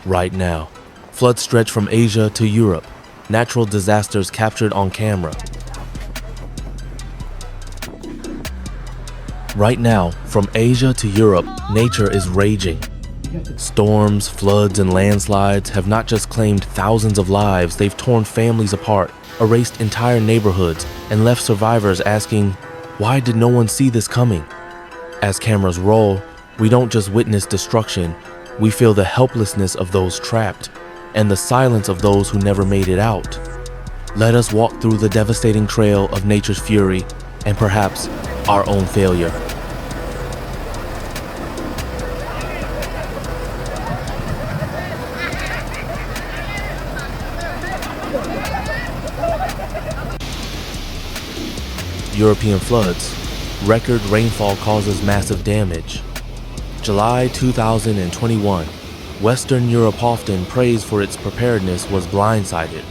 right now. Floods stretch from Asia to Europe. Natural disasters captured on camera. Right now, from Asia to Europe, nature is raging. Storms, floods, and landslides have not just claimed thousands of lives, they've torn families apart, erased entire neighborhoods, and left survivors asking, why did no one see this coming? As cameras roll, we don't just witness destruction, we feel the helplessness of those trapped, and the silence of those who never made it out. Let us walk through the devastating trail of nature's fury, and perhaps our own failure. European floods. Record rainfall causes massive damage. July 2021. Western Europe, often praised for its preparedness, was blindsided.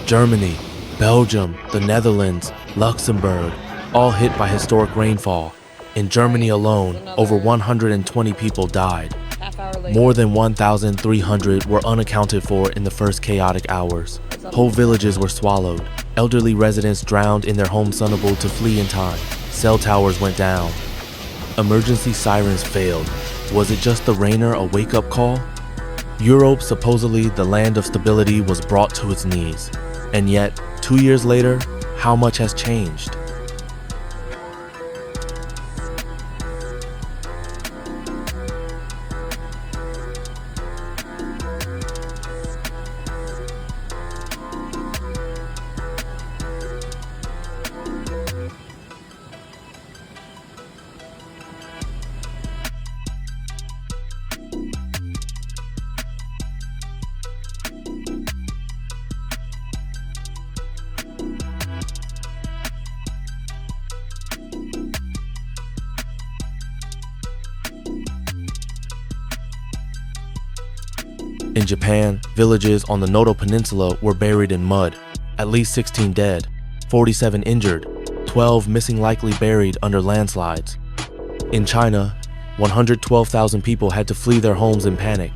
Germany, Belgium, the Netherlands, Luxembourg, all hit by historic rainfall. In Germany alone, over 120 people died. More than 1,300 were unaccounted for in the first chaotic hours. Whole villages were swallowed. Elderly residents drowned in their homes, unable to flee in time. Cell towers went down. Emergency sirens failed. Was it just the rainer a wake-up call? Europe, supposedly the land of stability, was brought to its knees. And yet, 2 years later, how much has changed? In Japan, villages on the Noto Peninsula were buried in mud. At least 16 dead, 47 injured, 12 missing, likely buried under landslides. In China, 112,000 people had to flee their homes in panic.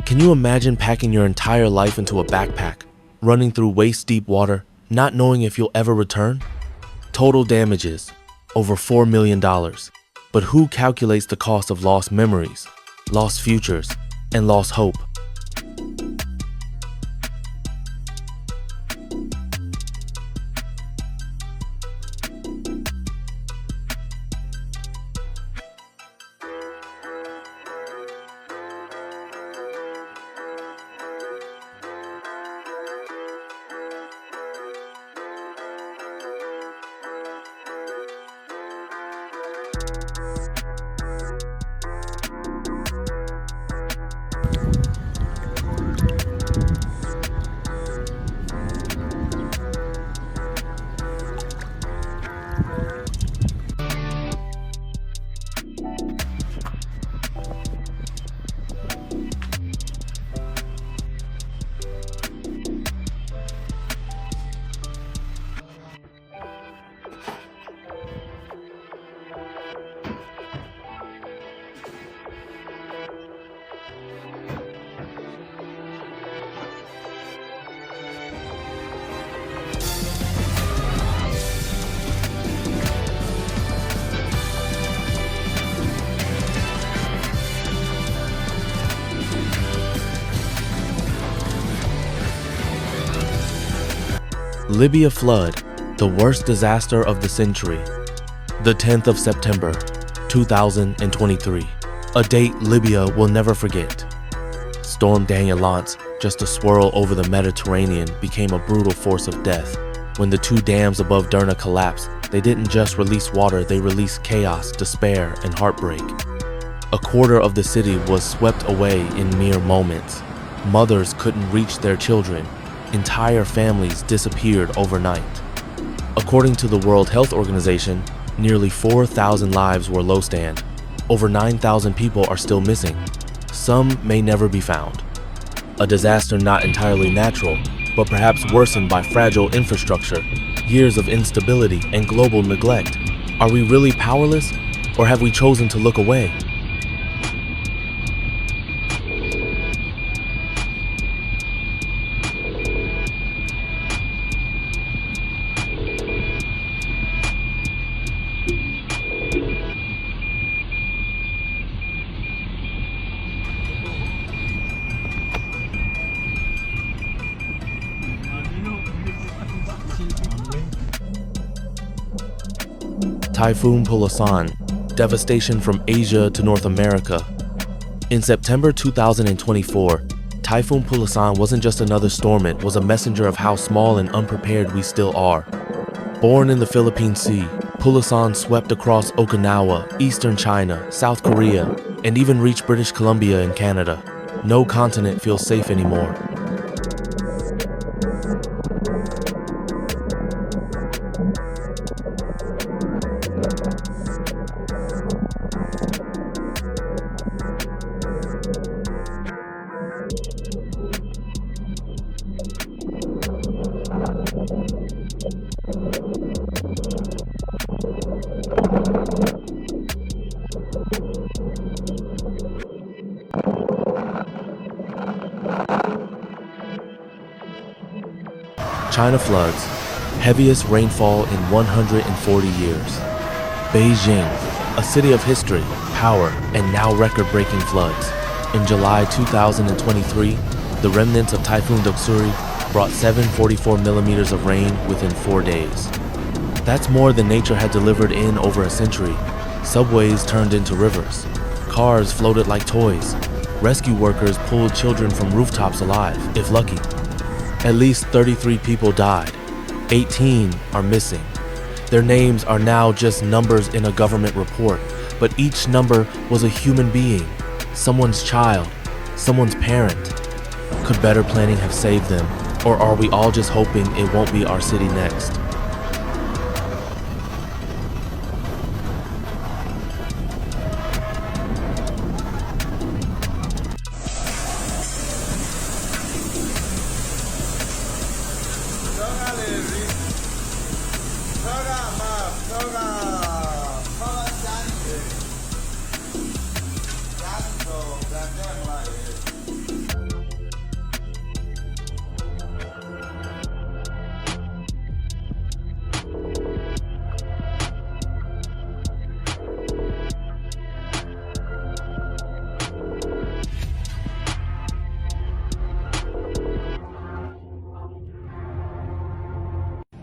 Can you imagine packing your entire life into a backpack, running through waist-deep water, not knowing if you'll ever return? Total damages, over $4 million. But who calculates the cost of lost memories, lost futures, and lost hope? Libya flood, the worst disaster of the century. The 10th of September, 2023. A date Libya will never forget. Storm Danielance, just a swirl over the Mediterranean, became a brutal force of death. When the two dams above Derna collapsed, they didn't just release water, they released chaos, despair, and heartbreak. A quarter of the city was swept away in mere moments. Mothers couldn't reach their children. Entire families disappeared overnight. According to the World Health Organization, nearly 4,000 lives were lost and over 9,000 people are still missing. Some may never be found. A disaster not entirely natural, but perhaps worsened by fragile infrastructure, years of instability, and global neglect. Are we really powerless, or have we chosen to look away? Typhoon Pulasan, devastation from Asia to North America. In September 2024, Typhoon Pulasan wasn't just another storm, it was a messenger of how small and unprepared we still are. Born in the Philippine Sea, Pulasan swept across Okinawa, eastern China, South Korea, and even reached British Columbia and Canada. No continent feels safe anymore. China floods, heaviest rainfall in 140 years. Beijing, a city of history, power, and now record-breaking floods. In July 2023, the remnants of Typhoon Doksuri brought 744 millimeters of rain within 4 days. That's more than nature had delivered in over a century. Subways turned into rivers. Cars floated like toys. Rescue workers pulled children from rooftops alive, if lucky. At least 33 people died. 18 are missing. Their names are now just numbers in a government report, but each number was a human being, someone's child, someone's parent. Could better planning have saved them, or are we all just hoping it won't be our city next?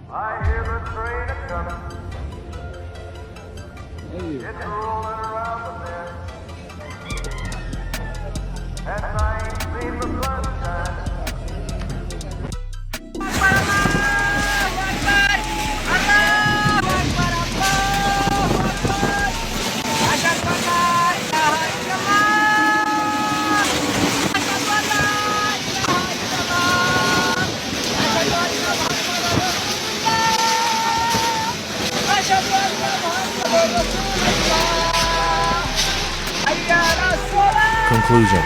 I hear the train a-comin'. It's rollin' around the bend. And I ain't seen the sunshine. Conclusion.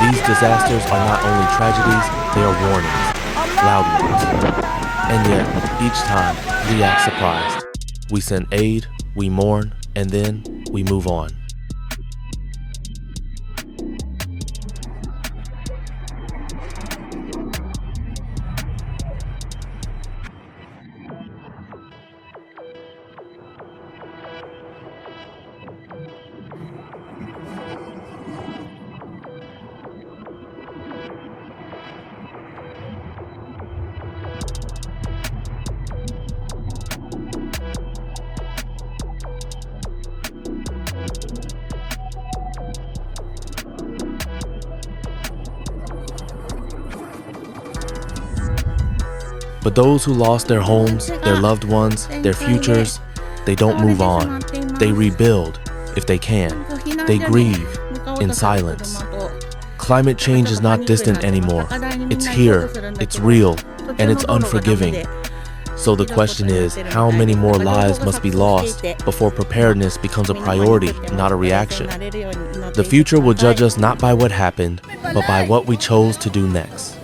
These disasters are not only tragedies, they are warnings, loud ones. And yet, each time, we act surprised. We send aid, we mourn, and then we move on. But those who lost their homes, their loved ones, their futures, they don't move on. They rebuild, if they can. They grieve in silence. Climate change is not distant anymore. It's here, it's real, and it's unforgiving. So the question is, how many more lives must be lost before preparedness becomes a priority, not a reaction? The future will judge us not by what happened, but by what we chose to do next.